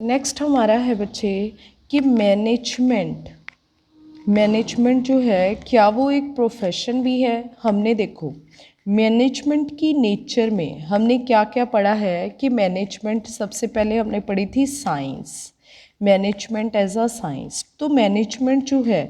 Next हमारा है बच्चे कि मैनेजमेंट जो है क्या वो एक प्रोफेशन भी है। हमने देखो मैनेजमेंट की नेचर में हमने क्या क्या पढ़ा है कि मैनेजमेंट सबसे पहले हमने पढ़ी थी science, management as a science. तो मैनेजमेंट जो है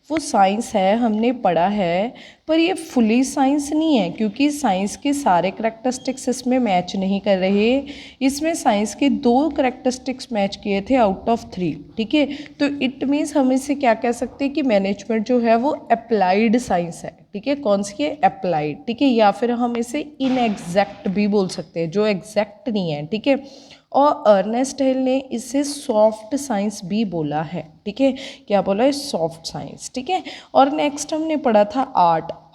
वो साइंस है, हमने पढ़ा है, पर ये फुली साइंस नहीं है क्योंकि साइंस के सारे करैक्टरिस्टिक्स इसमें मैच नहीं कर रहे। इसमें साइंस के 2 करैक्टरिस्टिक्स मैच किए थे आउट ऑफ 3। ठीक है, तो इट मीन्स हम इसे क्या कह सकते हैं कि मैनेजमेंट जो है वो अप्लाइड साइंस है। ठीक है, कौन सी है? अप्लाइड। ठीक है, या फिर हम इसे इनएग्जैक्ट भी बोल सकते हैं, जो एग्जैक्ट नहीं है। ठीक है, और अर्नेस्ट हेल ने इसे सॉफ्ट साइंस भी बोला है। ठीक है, क्या बोला है? Soft science. ठीक है, और नेक्स्ट हमने पढ़ा था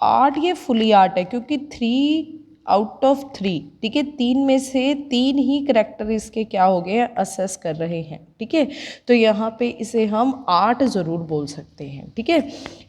आर्ट ये फुली आर्ट है क्योंकि 3 आउट ऑफ 3, ठीक है, 3 में से 3 ही करैक्टर इसके क्या हो गए हैं? असेस कर रहे हैं। ठीक है, तो यहाँ पे इसे हम आर्ट ज़रूर बोल सकते हैं। ठीक है,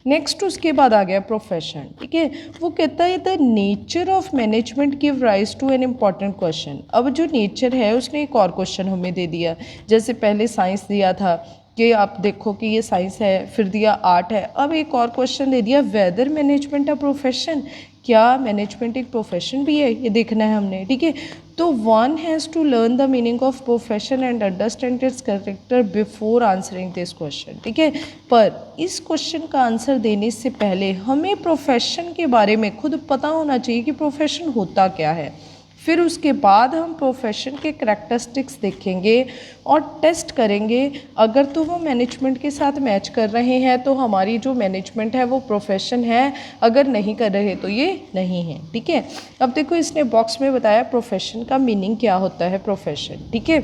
नेक्स्ट उसके बाद आ गया प्रोफेशन। ठीक है, वो कहता है the nature of management give rise to an important question. अब जो नेचर है उसने एक और क्वेश्चन हमें दे दिया, जैसे पहले साइंस दिया था कि आप देखो कि ये साइंस है, फिर दिया आर्ट है, अब एक और क्वेश्चन दे दिया वेदर मैनेजमेंट अ प्रोफेशन, क्या मैनेजमेंट एक प्रोफेशन भी है, ये देखना है हमने। ठीक है, तो one has to learn the meaning of profession and understand its character before answering this question. ठीक है, पर इस क्वेश्चन का आंसर देने से पहले हमें प्रोफेशन के बारे में खुद पता होना चाहिए कि प्रोफेशन होता क्या है। फिर उसके बाद हम प्रोफेशन के करैक्टरिस्टिक्स देखेंगे और टेस्ट करेंगे। अगर तो वो मैनेजमेंट के साथ मैच कर रहे हैं तो हमारी जो मैनेजमेंट है वो प्रोफेशन है, अगर नहीं कर रहे तो ये नहीं है। ठीक है, अब देखो इसने बॉक्स में बताया प्रोफेशन का मीनिंग क्या होता है। प्रोफेशन, ठीक है,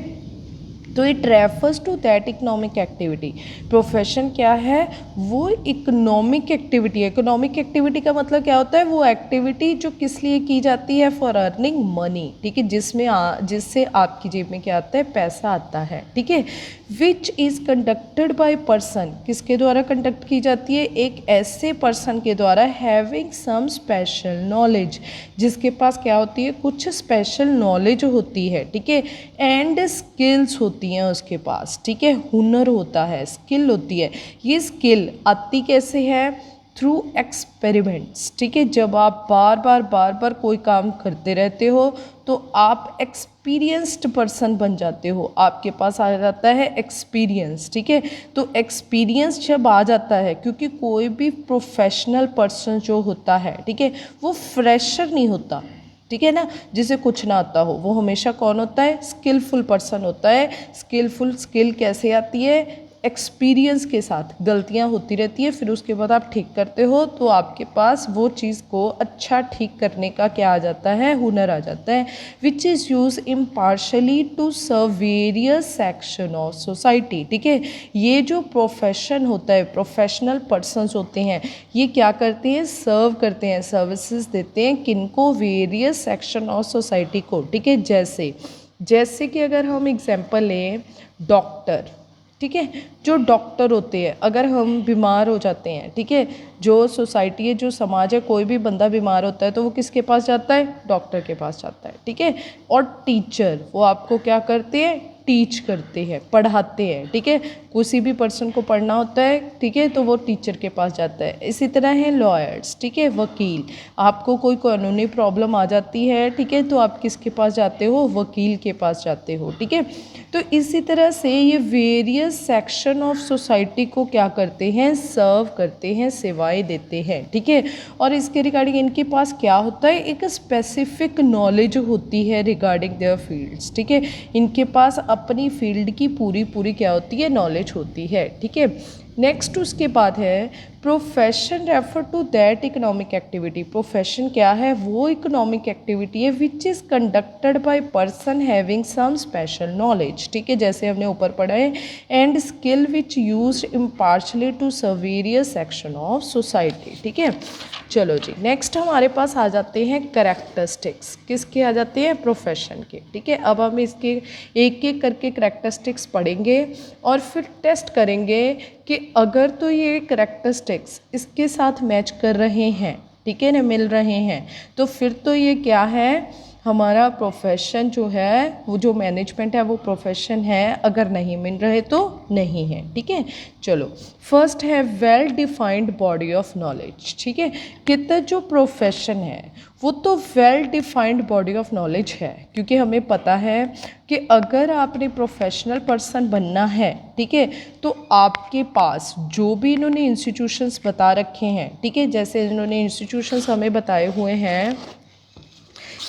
तो it refers to that economic activity. Profession क्या है? वो इकोनॉमिक एक्टिविटी है। इकोनॉमिक एक्टिविटी का मतलब क्या होता है? वो एक्टिविटी जो किस लिए की जाती है? For earning money. ठीक है, जिससे आपकी जेब में क्या आता है? पैसा आता है। ठीक है, which is conducted by person, किसके द्वारा कंडक्ट की जाती है? एक ऐसे पर्सन के द्वारा हैविंग सम स्पेशल नॉलेज, जिसके पास क्या होती है? कुछ स्पेशल नॉलेज होती है। ठीक है, एंड स्किल्स होती हैं उसके पास। ठीक है, हुनर होता है, स्किल होती है। ये स्किल आती कैसे है? Through experiments. ठीक है, जब आप बार बार कोई काम करते रहते हो तो आप एक्सपीरियंस्ड पर्सन बन जाते हो, आपके पास आ जाता है एक्सपीरियंस। ठीक है, तो एक्सपीरियंस जब आ जाता है, क्योंकि कोई भी प्रोफेशनल पर्सन जो होता है, ठीक है, वो फ्रेशर नहीं होता। ठीक है ना, जिसे कुछ ना आता हो, वो हमेशा कौन होता है? स्किलफुल पर्सन होता है। स्किल कैसे आती है? एक्सपीरियंस के साथ। गलतियां होती रहती है, फिर उसके बाद आप ठीक करते हो तो आपके पास वो चीज़ को अच्छा ठीक करने का क्या आ जाता है? हुनर आ जाता है। Which is use impartially to serve various section of society. ठीक है, ये जो प्रोफेशन होता है, प्रोफेशनल पर्सनस होते हैं, ये क्या करते हैं? सर्व करते हैं, सर्विसेज देते हैं, किनको? वेरियस सेक्शन ऑफ सोसाइटी को। ठीक है, जैसे कि अगर हम एग्जांपल लें डॉक्टर। ठीक है, जो डॉक्टर होते हैं, अगर हम बीमार हो जाते हैं, ठीक है, जो सोसाइटी है, जो समाज है, कोई भी बंदा बीमार होता है तो वो किसके पास जाता है? डॉक्टर के पास जाता है। ठीक है, और टीचर वो आपको क्या करते हैं? टीच करते हैं, पढ़ाते हैं। ठीक है, किसी भी पर्सन को पढ़ना होता है, ठीक है, तो वो टीचर के पास जाता है। इसी तरह है लॉयर्स। ठीक है, वकील, आपको कोई कानूनी प्रॉब्लम आ जाती है, ठीक है, तो आप किसके पास जाते हो? वकील के पास जाते हो। ठीक है, तो इसी तरह से ये वेरियस सेक्शन ऑफ सोसाइटी को क्या करते हैं? सर्व करते हैं, सेवाएं देते हैं। ठीक है, और इसके रिगार्डिंग इनके पास क्या होता है? एक स्पेसिफिक नॉलेज होती है रिगार्डिंग देयर फील्ड्स। ठीक है, इनके पास अपनी फील्ड की पूरी क्या होती है? नॉलेज होती है। ठीक है, नेक्स्ट उसके बाद है profession refer to that economic activity. Profession क्या है? वो इकोनॉमिक एक्टिविटी है which is conducted by person having some special knowledge. ठीक है, जैसे हमने ऊपर पढ़ा है, and skill which use impartially to serve various section of society. ठीक है, चलो जी, नेक्स्ट हमारे पास आ जाते हैं करैक्टरिस्टिक्स। किसके आ जाते हैं? प्रोफेशन के। ठीक है, अब हम इसके एक एक करके करैक्टरिस्टिक्स पढ़ेंगे और फिर टेस्ट करेंगे कि अगर तो ये करैक्टरिस्टिक्स इसके साथ मैच कर रहे हैं, ठीक है ना, मिल रहे हैं, तो फिर तो ये क्या है? हमारा प्रोफेशन जो है, वो जो मैनेजमेंट है वो प्रोफेशन है, अगर नहीं मिल रहे तो नहीं है। ठीक है, चलो फर्स्ट है well defined body of knowledge. ठीक है, कहते जो प्रोफेशन है वो तो well defined body of knowledge है, क्योंकि हमें पता है कि अगर आपने प्रोफेशनल पर्सन बनना है, ठीक है, तो आपके पास जो भी इन्होंने इंस्टीट्यूशंस बता रखे हैं, ठीक है, जैसे इन्होंने इंस्टीट्यूशंस हमें बताए हुए हैं,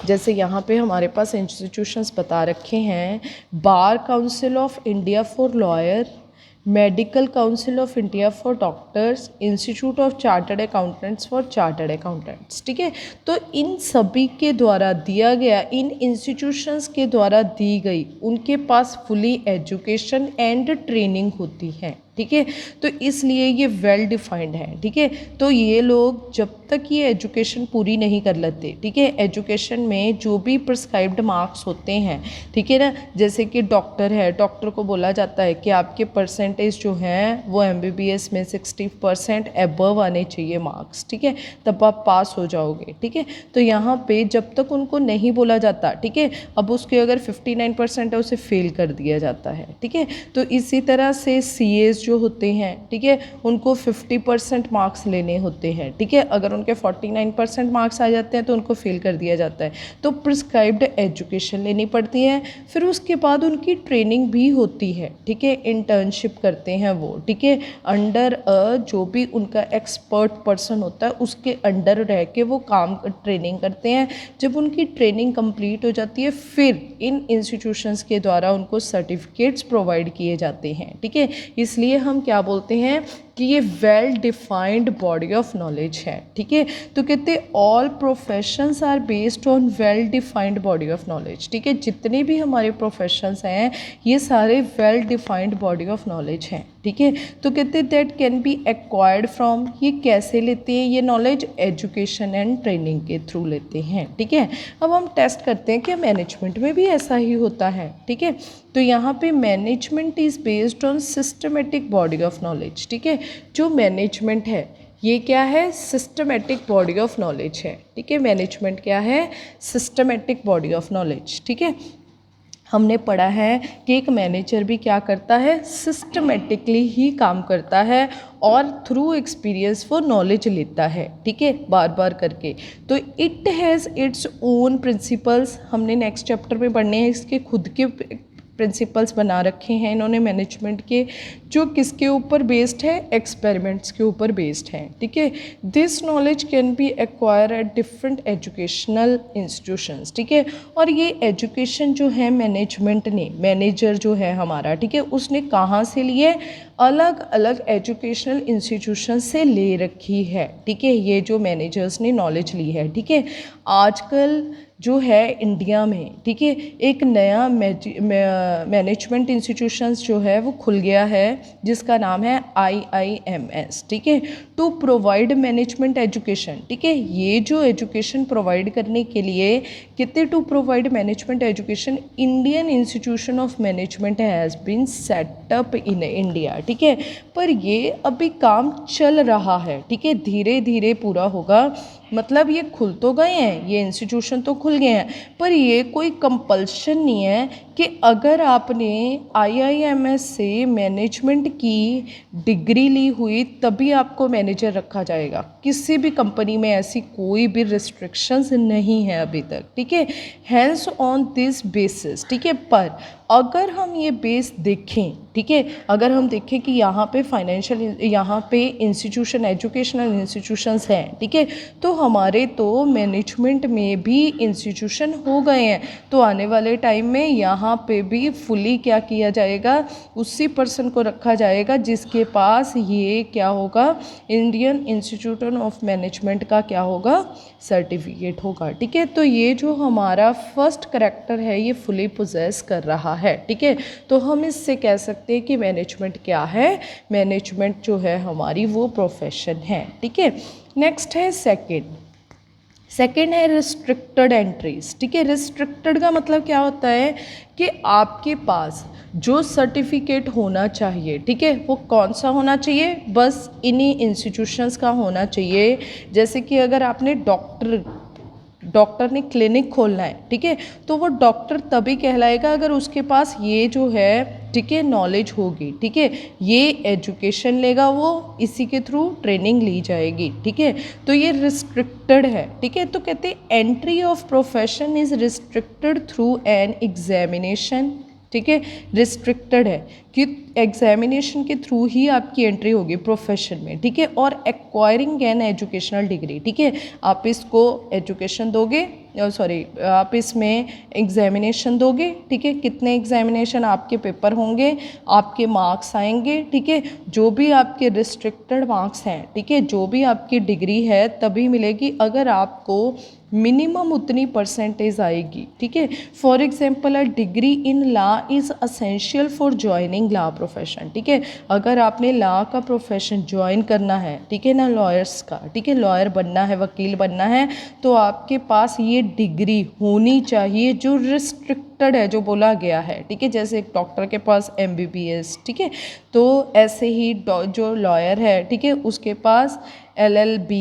जैसे यहाँ पे हमारे पास इंस्टीट्यूशंस बता रखे हैं, bar council of India for lawyer, medical council of India for doctors, institute of chartered accountants for chartered accountants. ठीक है, तो इन सभी के द्वारा दिया गया, इन इंस्टीट्यूशंस के द्वारा दी गई, उनके पास फुली एजुकेशन एंड ट्रेनिंग होती है। ठीक है, तो इसलिए ये वेल डिफाइंड है। ठीक है, तो ये लोग जब तक ये एजुकेशन पूरी नहीं कर लेते, ठीक है, एजुकेशन में जो भी प्रिस्क्राइब्ड मार्क्स होते हैं, ठीक है ना, जैसे कि डॉक्टर है, डॉक्टर को बोला जाता है कि आपके परसेंटेज जो हैं वो MBBS में 60% एबव आने चाहिए मार्क्स, ठीक है, तब आप पास हो जाओगे। ठीक है, तो यहाँ पे जब तक उनको नहीं बोला जाता, ठीक है, अब उसके अगर 59% है उसे फेल कर दिया जाता है। ठीक है, तो इसी तरह से CAs जो होते हैं, ठीक है, उनको 50% मार्क्स लेने होते हैं। ठीक है, अगर उनके 49% मार्क्स आ जाते हैं तो उनको फेल कर दिया जाता है। तो प्रिस्क्राइब्ड एजुकेशन लेनी पड़ती है, फिर उसके बाद उनकी ट्रेनिंग भी होती है। ठीक है, इंटर्नशिप करते हैं वो, ठीक है, अंडर जो भी उनका एक्सपर्ट पर्सन होता है उसके अंडर रह के वो काम ट्रेनिंग करते हैं। जब उनकी ट्रेनिंग कंप्लीट हो जाती है फिर इन इंस्टीट्यूशंस के द्वारा उनको सर्टिफिकेट्स प्रोवाइड किए जाते हैं। ठीक है, इसलिए हम क्या बोलते हैं कि ये well defined body of knowledge है। ठीक है, तो कहते all professions are based on well defined body of knowledge. ठीक है, जितने भी हमारे प्रोफेशंस हैं ये सारे well defined body of knowledge हैं। ठीक है, तो कहते that can be acquired from, ये कैसे लेते हैं ये नॉलेज, एजुकेशन एंड ट्रेनिंग के थ्रू लेते हैं। ठीक है, अब हम टेस्ट करते हैं कि मैनेजमेंट में भी ऐसा ही होता है। ठीक है, तो यहाँ पे management is based on systematic body of knowledge. ठीक है, जो मैनेजमेंट है ये क्या है, सिस्टमेटिक बॉडी ऑफ नॉलेज है। ठीक है, मैनेजमेंट क्या है, सिस्टमेटिक बॉडी ऑफ नॉलेज। ठीक है, हमने पढ़ा है कि एक मैनेजर भी क्या करता है, सिस्टमेटिकली ही काम करता है और थ्रू एक्सपीरियंस वो नॉलेज लेता है। ठीक है, बार बार करके। तो it has its own principles, हमने नेक्स्ट चैप्टर में पढ़ने हैं, इसके खुद के प्रिंसिपल्स बना रखे हैं इन्होंने मैनेजमेंट के, जो किसके ऊपर बेस्ड है, एक्सपेरिमेंट्स के ऊपर बेस्ड हैं। ठीक है, this knowledge can be acquire at different educational institutions. ठीक है, और ये एजुकेशन जो है मैनेजमेंट ने, मैनेजर जो है हमारा, ठीक है, उसने कहाँ से लिए, अलग अलग एजुकेशनल इंस्टीट्यूशन से ले रखी है। ठीक है, ये जो मैनेजर्स ने नॉलेज ली है। ठीक है, आजकल जो है इंडिया में, ठीक है, एक नया मैनेजमेंट इंस्टीट्यूशंस जो है वो खुल गया है जिसका नाम है IIMS। ठीक है, टू प्रोवाइड मैनेजमेंट एजुकेशन। ठीक है, ये जो एजुकेशन प्रोवाइड करने के लिए कितने, to provide management education, Indian institution of management has been set up in India. ठीक है, पर ये अभी काम चल रहा है। ठीक है, धीरे धीरे पूरा होगा, मतलब ये खुल तो गए हैं, ये इंस्टीट्यूशन तो खुल गए हैं, पर ये कोई कंपल्शन नहीं है कि अगर आपने IIMS से मैनेजमेंट की डिग्री ली हुई तभी आपको मैनेजर रखा जाएगा। किसी भी कंपनी में ऐसी कोई भी रिस्ट्रिक्शंस नहीं है अभी तक। ठीक है, हैंस ऑन दिस बेसिस। ठीक है, पर अगर हम ये बेस देखें, ठीक है, अगर हम देखें कि यहाँ पे फाइनेंशियल, यहाँ पे इंस्टीट्यूशन, एजुकेशनल इंस्टीट्यूशंस हैं, ठीक है, तो हमारे तो मैनेजमेंट में भी इंस्टीट्यूशन हो गए हैं, तो आने वाले टाइम में यहाँ पे भी फुली क्या किया जाएगा, उसी पर्सन को रखा जाएगा जिसके पास ये क्या होगा, इंडियन इंस्टीट्यूट ऑफ मैनेजमेंट का क्या होगा, सर्टिफिकेट होगा। ठीक है, तो ये जो हमारा फर्स्ट करैक्टर है ये फुली पोजेस कर रहा है। ठीक है, तो हम इससे कह सकते हैं कि मैनेजमेंट क्या है, मैनेजमेंट जो है हमारी वो प्रोफेशन है। ठीक है, नेक्स्ट है सेकेंड है रिस्ट्रिक्टेड एंट्रीज। ठीक है, रिस्ट्रिक्टेड का मतलब क्या होता है कि आपके पास जो सर्टिफिकेट होना चाहिए, ठीक है, वो कौन सा होना चाहिए, बस इन्हीं इंस्टीट्यूशंस का होना चाहिए। जैसे कि अगर आपने डॉक्टर डॉक्टर ने क्लिनिक खोलना है, ठीक है, तो वो डॉक्टर तभी कहलाएगा अगर उसके पास ये जो है, ठीक है, नॉलेज होगी, ठीक है, ये एजुकेशन लेगा, वो इसी के थ्रू ट्रेनिंग ली जाएगी, ठीक है। तो ये रिस्ट्रिक्टेड है, ठीक है, तो कहते हैं entry of profession is restricted through an examination, ठीक है, रिस्ट्रिक्टेड है कि एग्जामिनेशन के थ्रू ही आपकी एंट्री होगी प्रोफेशन में, ठीक है, और एक्वायरिंग एन एजुकेशनल डिग्री, ठीक है, आप इसको एजुकेशन दोगे, सॉरी आप इसमें एग्जामिनेशन दोगे, ठीक है, कितने एग्जामिनेशन आपके पेपर होंगे, आपके मार्क्स आएंगे, ठीक है, जो भी आपके रिस्ट्रिक्टेड मार्क्स हैं, ठीक है, जो भी आपकी डिग्री है तभी मिलेगी अगर आपको मिनिमम उतनी परसेंटेज आएगी, ठीक है। For example a degree in law is essential for joining law profession, ठीक है, अगर आपने लॉ का प्रोफेशन ज्वाइन करना है, ठीक है ना, लॉयर्स का, ठीक है, लॉयर बनना है, वकील बनना है, तो आपके पास ये डिग्री होनी चाहिए जो रिस्ट्रिक्टेड है, जो बोला गया है, ठीक है, जैसे एक डॉक्टर के पास MBBS, ठीक है, तो ऐसे ही जो लॉयर है, ठीक है, उसके पास LLB,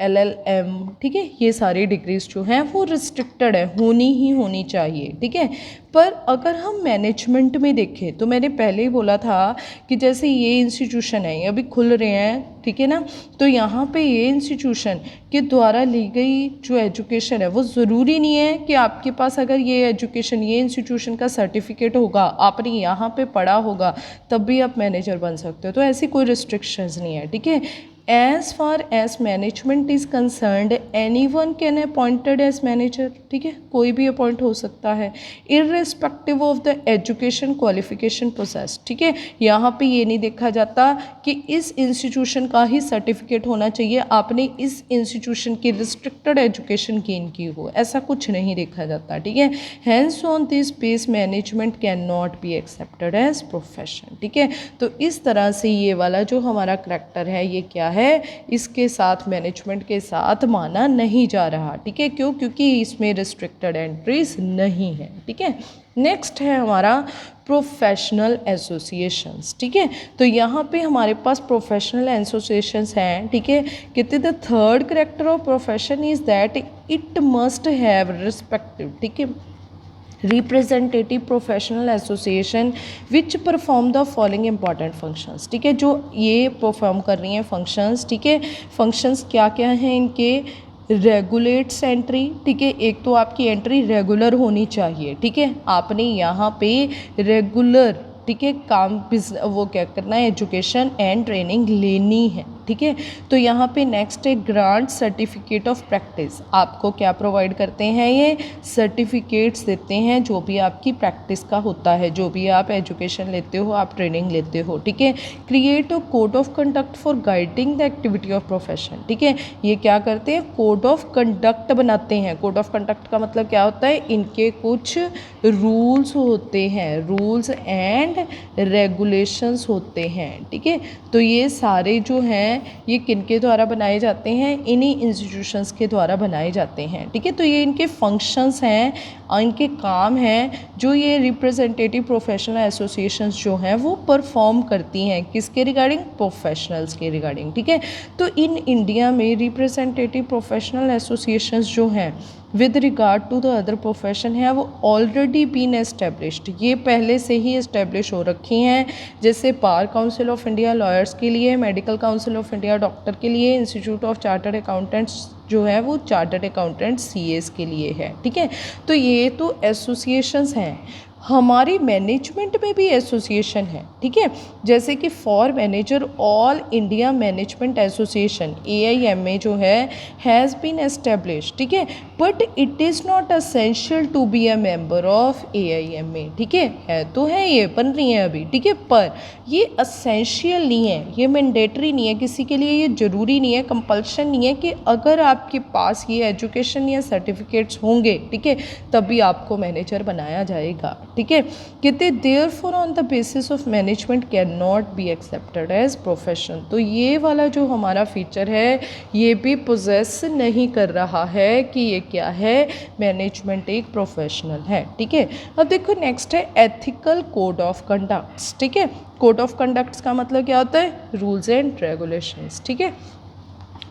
LLM, ठीक है, ये सारी डिग्रीज जो हैं वो रिस्ट्रिक्टेड है, होनी ही होनी चाहिए, ठीक है। पर अगर हम मैनेजमेंट में देखें तो मैंने पहले ही बोला था कि जैसे ये इंस्टीट्यूशन है, ये अभी खुल रहे हैं, ठीक है ना, तो यहाँ पे ये इंस्टीट्यूशन के द्वारा ली गई जो एजुकेशन है वो ज़रूरी नहीं है कि आपके पास अगर ये एजुकेशन, ये इंस्टीट्यूशन का सर्टिफिकेट होगा, आपने यहाँ पे पढ़ा होगा, तब भी आप मैनेजर बन सकते हो, तो ऐसी कोई रिस्ट्रिक्शंस नहीं है, ठीक है। As far as management is concerned, anyone can appointed as manager, ठीक है, कोई भी अपॉइंट हो सकता है, irrespective of the education qualification process, ठीक है, यहाँ पे ये नहीं देखा जाता कि इस इंस्टीट्यूशन का ही सर्टिफिकेट होना चाहिए, आपने इस इंस्टीट्यूशन की रिस्ट्रिक्टेड एजुकेशन गेन की हो, ऐसा कुछ नहीं देखा जाता, ठीक है। Hence on this base management can not be accepted as profession, ठीक है, तो इस तरह से ये वाला जो हमारा करैक्टर है ये क्या है, इसके साथ मैनेजमेंट के साथ माना नहीं जा रहा, ठीक है, क्यों, क्योंकि इसमें रिस्ट्रिक्टेड एंट्रीज नहीं है, ठीक है। नेक्स्ट है हमारा प्रोफेशनल एसोसिएशंस, ठीक है, तो यहाँ पे हमारे पास प्रोफेशनल एसोसिएशंस हैं, ठीक है, कहते the third character of profession is that it must have respective, ठीक है, representative professional association which perform the following important functions, ठीक है, जो ये परफॉर्म कर रही हैं फंक्शंस, ठीक है, फंक्शंस क्या क्या हैं इनके, रेगुलेट्स एंट्री, ठीक है, एक तो आपकी एंट्री रेगुलर होनी चाहिए, ठीक है, आपने यहाँ पे रेगुलर, ठीक है, काम वो क्या करना है, एजुकेशन एंड ट्रेनिंग लेनी है, ठीक है। तो यहाँ पे नेक्स्ट है ग्रांट सर्टिफिकेट ऑफ प्रैक्टिस, आपको क्या प्रोवाइड करते हैं, ये सर्टिफिकेट्स देते हैं जो भी आपकी प्रैक्टिस का होता है, जो भी आप एजुकेशन लेते हो, आप ट्रेनिंग लेते हो, ठीक है। Create a code of conduct for guiding the activity of profession, ठीक है, ये क्या करते हैं, कोड ऑफ कंडक्ट बनाते हैं, कोड ऑफ कंडक्ट का मतलब क्या होता है, इनके कुछ रूल्स होते हैं, रूल्स एंड रेगुलेशंस होते हैं, ठीक है। तो ये सारे जो हैं ये किनके द्वारा बनाए जाते हैं, इन्हीं इंस्टीट्यूशंस के द्वारा बनाए जाते हैं, ठीक है। तो ये इनके फंक्शंस हैं और इनके काम हैं जो ये रिप्रेजेंटेटिव प्रोफेशनल एसोसिएशंस जो हैं वो परफॉर्म करती हैं, किसके रिगार्डिंग, प्रोफेशनल्स के रिगार्डिंग, ठीक है। तो इन इंडिया में रिप्रेजेंटेटिव प्रोफेशनल एसोसिएशंस जो हैं with regard to the other profession है वो ऑलरेडी बीन एस्टेब्लिश्ड, ये पहले से ही एस्टेब्लिश हो रखी हैं, जैसे bar council of India lawyers के लिए, medical council of India doctor के लिए, इंस्टीट्यूट ऑफ चार्टर्ड अकाउंटेंट्स जो है वो चार्टर्ड अकाउंटेंट CAs के लिए है, ठीक है। तो ये तो एसोसिएशंस हैं, हमारी मैनेजमेंट में भी एसोसिएशन है, ठीक है, जैसे कि for manager all India management association AIMA जो है हैज़ बीन एस्टेब्लिश, ठीक है, but it is not essential to be a member of AIMA, ठीक है तो है, ये बन रही है अभी, ठीक है, पर ये असेंशियल नहीं है, ये मैंडेटरी नहीं है, किसी के लिए ये ज़रूरी नहीं है, कंपल्शन नहीं है कि अगर आपके पास ये एजुकेशन या सर्टिफिकेट्स होंगे, ठीक है, तभी आपको मैनेजर बनाया जाएगा, ठीक है। कहते therefore on the basis of management can not be accepted as profession, तो ये वाला जो हमारा फीचर है ये भी पोजेस नहीं कर रहा है कि ये क्या है, मैनेजमेंट एक प्रोफेशनल है, ठीक है। अब देखो नेक्स्ट है एथिकल कोड ऑफ कंडक्ट्स, ठीक है, कोड ऑफ कंडक्ट्स का मतलब क्या होता है, रूल्स एंड रेगुलेशंस, ठीक है।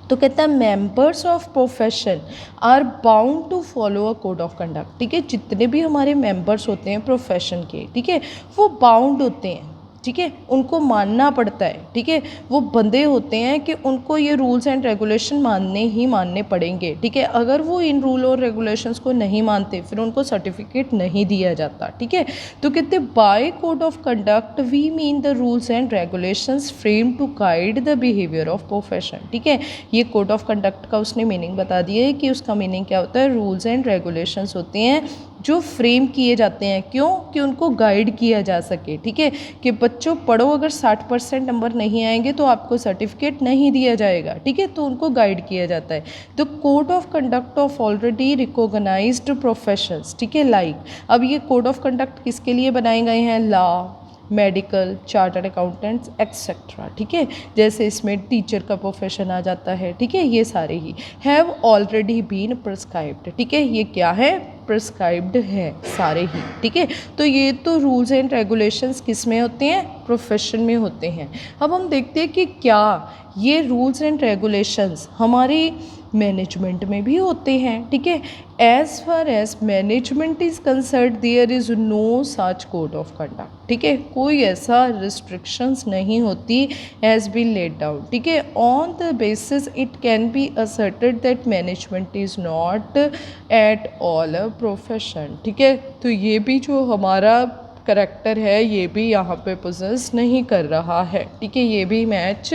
तो कहता है members of profession are bound to follow a code of conduct. ठीक है, जितने भी हमारे मेंबर्स होते हैं प्रोफेशन के, ठीक है, वो बाउंड होते हैं, ठीक है, उनको मानना पड़ता है, ठीक है, वो बंधे होते हैं कि उनको ये रूल्स एंड रेगुलेशन मानने पड़ेंगे, ठीक है। अगर वो इन रूल और रेगुलेशंस को नहीं मानते फिर उनको सर्टिफिकेट नहीं दिया जाता, ठीक है। तो कहते by code of conduct we mean the rules and regulations frame to guide the behaviour of profession. ठीक है, ये कोड ऑफ कंडक्ट का उसने मीनिंग बता दिया है कि उसका मीनिंग क्या होता है, रूल्स एंड रेगुलेशंस होते हैं जो फ्रेम किए जाते हैं, क्यों कि उनको गाइड किया जा सके, ठीक है, कि बच्चों पढ़ो, अगर 60% नंबर नहीं आएंगे तो आपको सर्टिफिकेट नहीं दिया जाएगा, ठीक है, तो उनको गाइड किया जाता है। The code of conduct of already recognised professions, ठीक है, लाइक अब ये कोड ऑफ कंडक्ट किसके लिए बनाए गए हैं, law, medical, chartered accountants etcetera, ठीक है, जैसे इसमें टीचर का प्रोफेशन आ जाता है, ठीक है, ये सारे ही हैव ऑलरेडी बीन प्रिस्क्राइब्ड, ठीक है, ये क्या है, प्रिस्क्राइब्ड है सारे ही, ठीक है। तो ये तो रूल्स एंड रेगुलेशंस किस में होते हैं, प्रोफेशन में होते हैं। अब हम देखते हैं कि क्या ये रूल्स एंड रेगुलेशंस हमारे मैनेजमेंट में भी होते हैं, ठीक है। As far as management is concern there is no such code of conduct, ठीक है, कोई ऐसा रिस्ट्रिक्शंस नहीं होती एज बीन लेड डाउन, ठीक है। On the basis it can B asserted that management is not at all a profession, ठीक है। तो ये भी जो हमारा करेक्टर है ये भी यहाँ पे पोजेस नहीं कर रहा है, ठीक है, ये भी मैच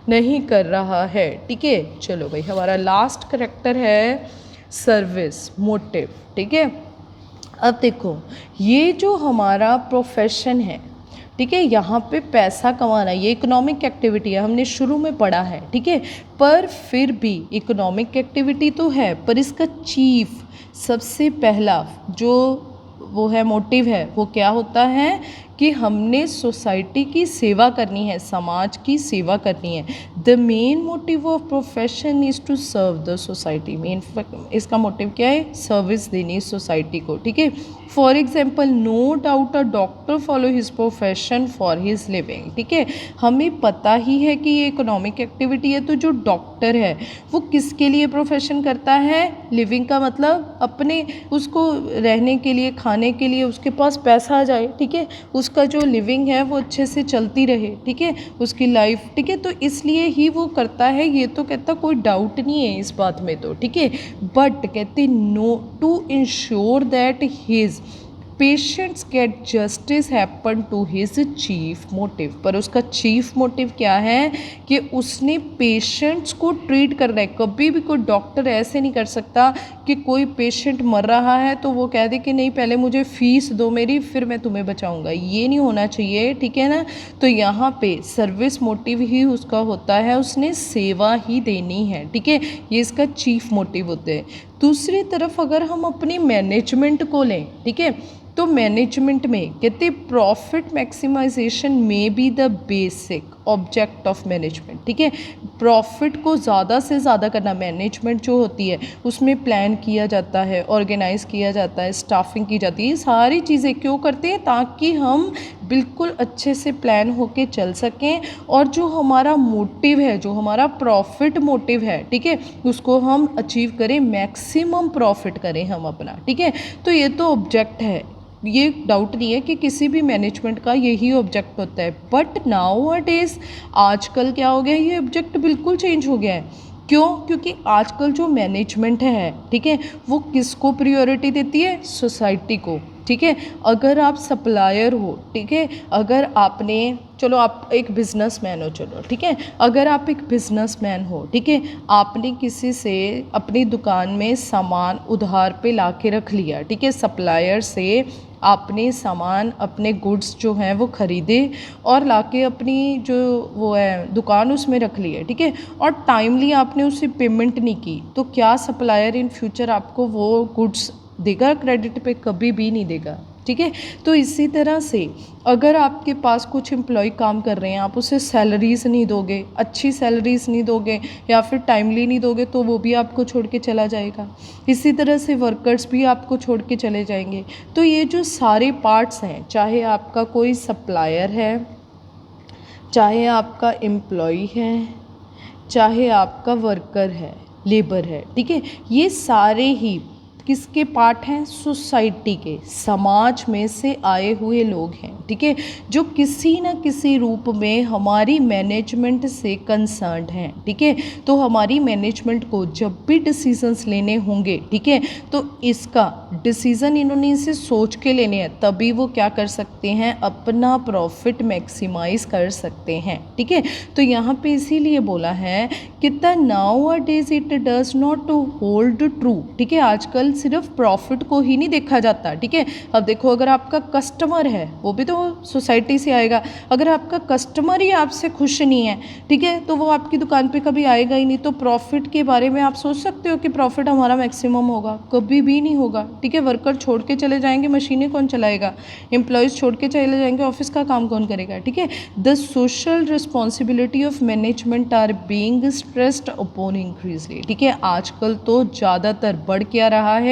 नहीं कर रहा है, ठीक है। चलो भाई, हमारा लास्ट करेक्टर है सर्विस मोटिव, ठीक है। अब देखो ये जो हमारा प्रोफेशन है, ठीक है, यहाँ पे पैसा कमाना ये इकोनॉमिक एक्टिविटी है, हमने शुरू में पढ़ा है, ठीक है, पर फिर भी इकोनॉमिक एक्टिविटी तो है, पर इसका चीफ सबसे पहला जो वो है मोटिव है वो क्या होता है कि हमने सोसाइटी की सेवा करनी है, समाज की सेवा करनी है। The main motive of profession is to serve the society, main इसका मोटिव क्या है, सर्विस देनी सोसाइटी को, ठीक है। For example no doubt a doctor follow his profession for his living, ठीक है, हमें पता ही है कि ये इकोनॉमिक एक्टिविटी है, तो जो डॉक्टर है वो किसके लिए प्रोफेशन करता है, लिविंग का मतलब अपने उसको रहने के लिए, खाने के लिए उसके पास पैसा आ जाए, ठीक है, उसका जो लिविंग है वो अच्छे से चलती रहे, ठीक है, उसकी लाइफ, ठीक है, तो इसलिए ही वो करता है, ये तो कहता कोई डाउट नहीं है इस बात में तो, ठीक है। बट कहते no to ensure that his patients get justice happen to his chief motive, पर उसका चीफ मोटिव क्या है कि उसने पेशेंट्स को ट्रीट करना है। कभी भी कोई डॉक्टर ऐसे नहीं कर सकता कि कोई पेशेंट मर रहा है तो वो कह दे कि नहीं पहले मुझे फीस दो मेरी फिर मैं तुम्हें बचाऊंगा, ये नहीं होना चाहिए, ठीक है ना। तो यहाँ पे सर्विस मोटिव ही उसका होता है, उसने सेवा ही देनी है, ठीक है, ये इसका चीफ मोटिव होते हैं। दूसरी तरफ अगर हम अपनी मैनेजमेंट को लें, ठीक है, तो मैनेजमेंट में कहते प्रॉफिट मैक्सिमाइजेशन में be the basic object of management, ठीक है, प्रॉफिट को ज़्यादा से ज़्यादा करना मैनेजमेंट जो होती है उसमें प्लान किया जाता है, ऑर्गेनाइज किया जाता है, स्टाफिंग की जाती है, ये सारी चीज़ें क्यों करते हैं, ताकि हम बिल्कुल अच्छे से प्लान होके चल सकें और जो हमारा मोटिव है, जो हमारा प्रॉफिट मोटिव है, ठीक है, उसको हम अचीव करें, मैक्सिमम प्रॉफिट करें हम अपना, ठीक है। तो ये तो ऑब्जेक्ट है, ये डाउट नहीं है कि किसी भी मैनेजमेंट का यही ऑब्जेक्ट होता है। बट नाउ अ डेज आजकल क्या हो गया, ये ऑब्जेक्ट बिल्कुल चेंज हो गया है। क्यों, क्योंकि आजकल जो मैनेजमेंट है, ठीक है, वो किसको प्रायोरिटी देती है, सोसाइटी को, ठीक है। अगर आप सप्लायर हो, ठीक है, अगर आपने, चलो आप एक बिजनेसमैन हो, चलो ठीक है, अगर आप एक बिजनेसमैन हो, ठीक है, आपने किसी से अपनी दुकान में सामान उधार पे ला के रख लिया, ठीक है, सप्लायर से आपने सामान अपने गुड्स जो हैं वो ख़रीदे और लाके अपनी जो वो है दुकान उसमें रख ली है, ठीक है, और टाइमली आपने उसे पेमेंट नहीं की, तो क्या सप्लायर इन फ्यूचर आपको वो गुड्स देगा क्रेडिट पे, कभी भी नहीं देगा, ठीक है। तो इसी तरह से अगर आपके पास कुछ एम्प्लॉय काम कर रहे हैं, आप उसे सैलरीज़ नहीं दोगे, अच्छी सैलरीज़ नहीं दोगे या फिर टाइमली नहीं दोगे, तो वो भी आपको छोड़ के चला जाएगा। इसी तरह से वर्कर्स भी आपको छोड़ के चले जाएंगे। तो ये जो सारे पार्ट्स हैं, चाहे आपका कोई सप्लायर है, चाहे आपका एम्प्लॉय है, चाहे आपका वर्कर है, लेबर है, ठीक है, ये सारे ही किसके पार्ट हैं? सोसाइटी के, समाज में से आए हुए लोग हैं, ठीक है, जो किसी न किसी रूप में हमारी मैनेजमेंट से कंसर्न्ड हैं, ठीक है। तो हमारी मैनेजमेंट को जब भी डिसीजंस लेने होंगे, ठीक है, तो इसका डिसीज़न इन्होंने इसे सोच के लेने हैं, तभी वो क्या कर सकते हैं? अपना प्रॉफिट मैक्सिमाइज कर सकते हैं, ठीक है। तो यहाँ पे इसीलिए बोला है कि the now a days it does not hold true, ठीक है। आजकल सिर्फ प्रॉफिट को ही नहीं देखा जाता, ठीक है। अब देखो, अगर आपका कस्टमर है, वो भी तो सोसाइटी से आएगा, अगर आपका कस्टमर ही आपसे खुश नहीं है, ठीक है, तो वो आपकी दुकान पे कभी आएगा ही नहीं। तो प्रॉफिट के बारे में आप सोच सकते हो कि प्रॉफिट हमारा मैक्सिमम होगा? कभी भी नहीं होगा, ठीक है। वर्कर छोड़ के चले जाएंगे, मशीनें कौन चलाएगा? एम्प्लॉयज़ छोड़ के चले जाएंगे, ऑफिस का काम कौन करेगा, ठीक है। The social responsibility of management are being stressed upon increasingly, ठीक है। आजकल तो ज़्यादातर बढ़ क्या रहा है?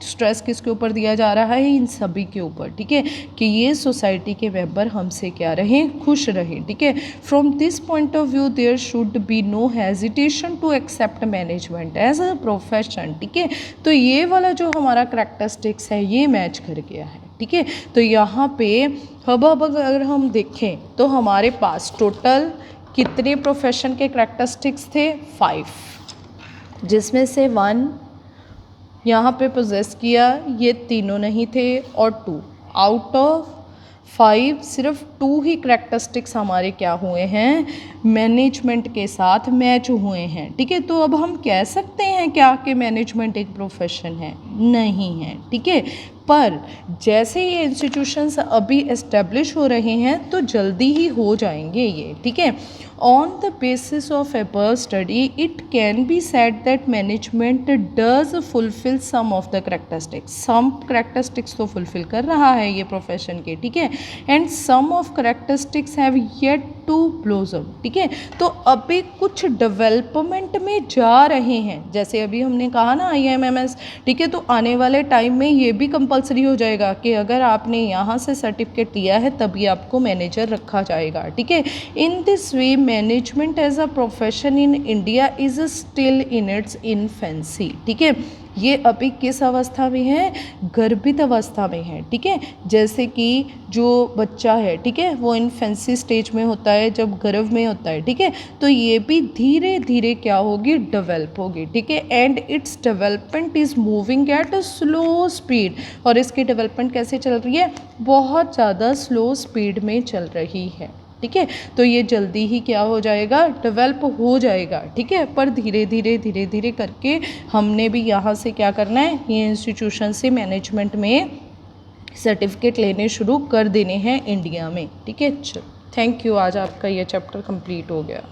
स्ट्रेस किसके ऊपर दिया जा रहा है? इन सभी के ऊपर, ठीक है, कि ये सोसाइटी के मेंबर हमसे क्या रहें? खुश रहें, ठीक है। From this point of view there should be no hesitation to accept management as a profession, ठीक है। तो ये वाला जो हमारा करैक्टरिस्टिक्स है, ये मैच कर गया है, ठीक है। तो यहाँ पे अब अगर हम देखें तो हमारे पास टोटल कितने प्रोफेशन के करैक्टरिस्टिक्स थे? 5, जिसमें से 1 यहाँ पे पोजेस किया, ये तीनों नहीं थे, और 2 आउट ऑफ 5 सिर्फ 2 ही करैक्टरिस्टिक्स हमारे क्या हुए हैं? मैनेजमेंट के साथ मैच हुए हैं, ठीक है। तो अब हम कह सकते हैं क्या कि मैनेजमेंट एक प्रोफेशन है? नहीं है, ठीक है। पर जैसे ये इंस्टीट्यूशंस अभी एस्टेब्लिश हो रहे हैं तो जल्दी ही हो जाएंगे ये, ठीक है। On the basis of above study it can be said that management does fulfil some of the characteristics, some characteristics तो फुलफिल कर रहा है ये प्रोफेशन के, ठीक है, and some of characteristics have yet to blossom, ठीक है। तो अभी कुछ डेवलपमेंट में जा रहे हैं, जैसे अभी हमने कहा ना IMMS, ठीक है। तो आने वाले टाइम में ये भी कंपलसरी हो जाएगा कि अगर आपने यहाँ से सर्टिफिकेट लिया है तभी आपको मैनेजर रखा जाएगा, ठीक है। In this way management as a profession in India is still in its infancy, ठीक है। ये अभी किस अवस्था में है? गर्भित अवस्था में है, ठीक है। जैसे कि जो बच्चा है, ठीक है, वो इनफेंसी स्टेज में होता है, जब गर्भ में होता है, ठीक है। तो ये भी धीरे धीरे क्या होगी? डेवलप होगी, ठीक है। And its development is moving at a slow speed, और इसकी डेवलपमेंट कैसे चल रही है? बहुत ज़्यादा स्लो स्पीड में चल रही है, ठीक है। तो ये जल्दी ही क्या हो जाएगा? डेवलप हो जाएगा, ठीक है। पर धीरे धीरे करके हमने भी यहाँ से क्या करना है? ये इंस्टीट्यूशन से मैनेजमेंट में सर्टिफिकेट लेने शुरू कर देने हैं इंडिया में, ठीक है। चलो, थैंक यू, आज आपका ये चैप्टर कंप्लीट हो गया।